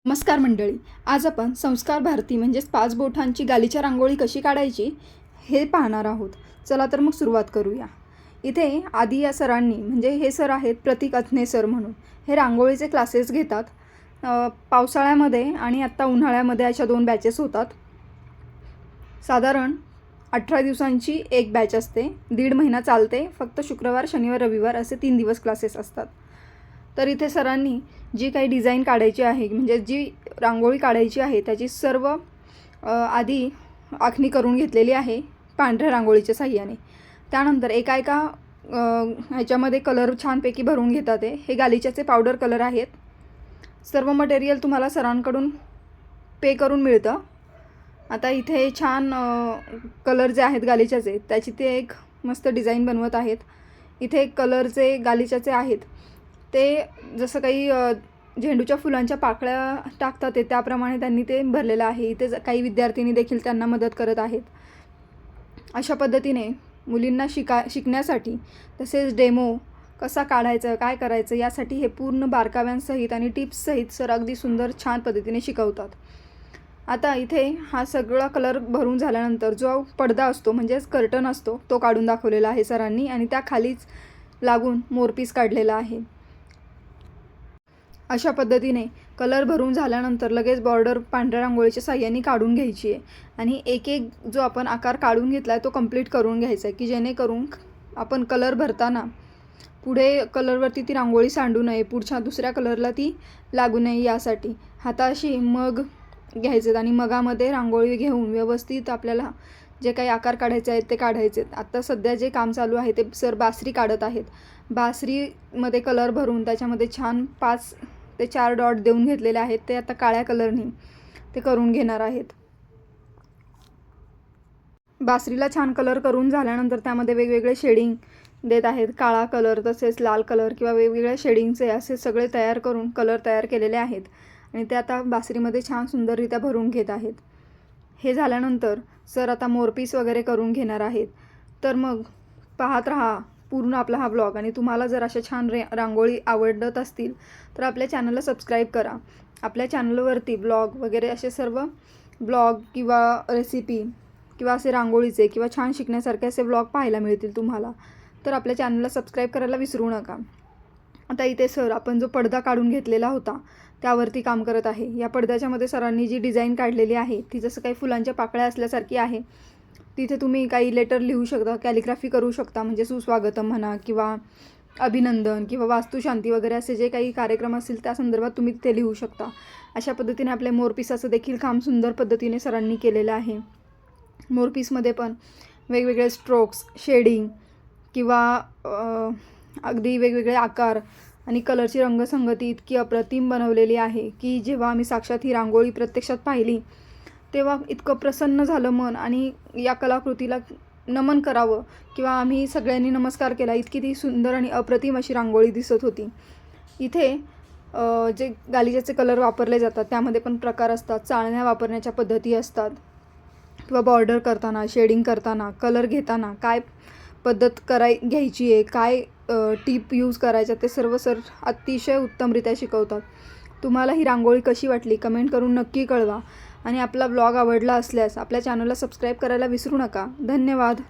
नमस्कार मंडळी, आज आपण संस्कार भारती म्हणजेच 5 बोटांची गालिचा रांगोळी कशी काढायची हे पाहणार आहोत. चला तर मग सुरुवात करूया. इथे आधी या सरांनी म्हणजे हे सर आहेत प्रतीक अथने सर म्हणून, हे रांगोळीचे क्लासेस घेतात. पावसाळ्यामध्ये आणि आत्ता उन्हाळ्यामध्ये अशा 2 बॅचेस होतात. साधारण 18 दिवसांची एक बॅच असते, 1.5 महिना चालते. फक्त शुक्रवार, शनिवार, रविवार असे 3 दिवस क्लासेस असतात. तर इथे सरांनी जी काही डिझाईन काढायची आहे म्हणजे जी रांगोळी काढायची आहे त्याची सर्व आधी आखणी करून घेतलेली आहे पांढऱ्या रांगोळीच्या साह्याने. त्यानंतर एका ह्याच्यामध्ये कलर छानपैकी भरून घेतात. हे गालिच्याचे पावडर कलर आहेत. सर्व मटेरियल तुम्हाला सरांकडून पे करून मिळतं. आता इथे छान कलर जे आहेत गालिच्याचे त्याची ते एक मस्त डिझाईन बनवत आहेत. इथे कलरचे गालिच्याचे आहेत ते जसं काही झेंडूच्या फुलांच्या पाकळ्या टाकतात त्याप्रमाणे त्यांनी ते भरलेलं आहे. इथे काही विद्यार्थिनी देखील त्यांना मदत करत आहेत. अशा पद्धतीने मुलींना शिकण्यासाठी तसेच डेमो कसा काढायचं, काय करायचं यासाठी हे पूर्ण बारकाव्यांसहित आणि टिप्ससहित सर अगदी सुंदर छान पद्धतीने शिकवतात. आता इथे हा सगळा कलर भरून झाल्यानंतर जो पडदा असतो म्हणजेच कर्टन असतो तो काढून दाखवलेला आहे सरांनी आणि त्याखालीच लागून मोरपीस काढलेला आहे. अशा पद्धतीने कलर भरून झाल्यानंतर लगेच बॉर्डर पांढऱ्या रांगोळीच्या साह्याने काढून घ्यायची आहे आणि एक जो आपण आकार काढून घेतला आहे तो कंप्लीट करून घ्यायचा आहे की जेणेकरून आपण कलर भरताना पुढे कलरवरती ती रांगोळी सांडू नये, पुढच्या दुसऱ्या कलरला ती लागू नये यासाठी. हाताशी मग घ्यायचे आणि मगामध्ये रांगोळी घेऊन व्यवस्थित आपल्याला जे काही आकार काढायचे आहेत ते काढायचे. आता सध्या जे काम चालू आहे ते सर बासरी काढत आहेत. बासरीमध्ये कलर भरून त्याच्यामध्ये छान 5 ते 4 डॉट देऊन घेतलेले आहेत. ते आता काळ्या कलरने ते करून घेणार आहेत. बासरीला छान कलर करून झाल्यानंतर त्यामध्ये वेगवेगळे शेडिंग देत आहेत. काळा कलर तसेच लाल कलर किंवा वेगवेगळ्या शेडिंगचे असे सगळे तयार करून कलर तयार केलेले आहेत आणि ते आता बासरीमध्ये छान सुंदररित्या भरून घेत आहेत. हे झाल्यानंतर सर आता मोरपीस वगैरे करून घेणार आहेत. तर मग पाहत राहा पूर्ण आपला हा ब्लॉग आणि तुम्हाला जर अशा छान रांगोळी आवडत असतील तर आपल्या चॅनलला सबस्क्राईब करा. आपल्या चॅनलवरती ब्लॉग वगैरे असे सर्व ब्लॉग किंवा रेसिपी किंवा असे रांगोळीचे किंवा छान शिकण्यासारखे असे ब्लॉग पाहायला मिळतील तुम्हाला. तर आपल्या चॅनलला सबस्क्राईब करायला विसरू नका. आता इथे सर आपण जो पडदा काढून घेतलेला होता त्यावरती काम करत आहे. या पडद्याच्यामध्ये सरांनी जी डिझाईन काढलेली आहे ती जसं काही फुलांच्या पाकळ्या असल्यासारखी आहे. तिथे तुम्ही काही लेटर लिहू शकता, कॅलिग्राफी करू शकता म्हणजे सुस्वागतम म्हणा किंवा अभिनंदन किंवा वास्तुशांती वगैरे असे जे काही कार्यक्रम असतील त्या संदर्भात तुम्ही तिथे लिहू शकता. अशा पद्धतीने आपल्या मोरपीसाचं देखील काम सुंदर पद्धतीने सरांनी केलेलं आहे. मोरपीसमध्ये पण वेगवेगळे स्ट्रोक्स, शेडिंग किंवा अगदी वेगवेगळे आकार आणि कलरची रंगसंगती इतकी अप्रतिम बनवलेली आहे की जेव्हा आम्ही साक्षात ही रांगोळी प्रत्यक्षात पाहिली तेव्हा इतकं प्रसन्न झालं मन आणि या कलाकृतीला नमन करावं किंवा आम्ही सगळ्यांनी नमस्कार केला. इतकी ती सुंदर आणि अप्रतिम अशी रांगोळी दिसत होती. इथे जे गालिच्याचे कलर वापरले जातात त्यामध्ये पण प्रकार असतात. चाळण्या वापरण्याच्या पद्धती असतात किंवा बॉर्डर करताना, शेडिंग करताना, कलर घेताना काय पद्धत घ्यायची आहे, काय टीप यूज करायच्या ते सर्व सर अतिशय उत्तमरित्या शिकवतात. तुम्हाला ही रांगोळी कशी वाटली कमेंट करून नक्की कळवा आणि आपला ब्लॉग आवडला असल्यास आपल्या चॅनलला सबस्क्राईब करायला विसरू नका. धन्यवाद.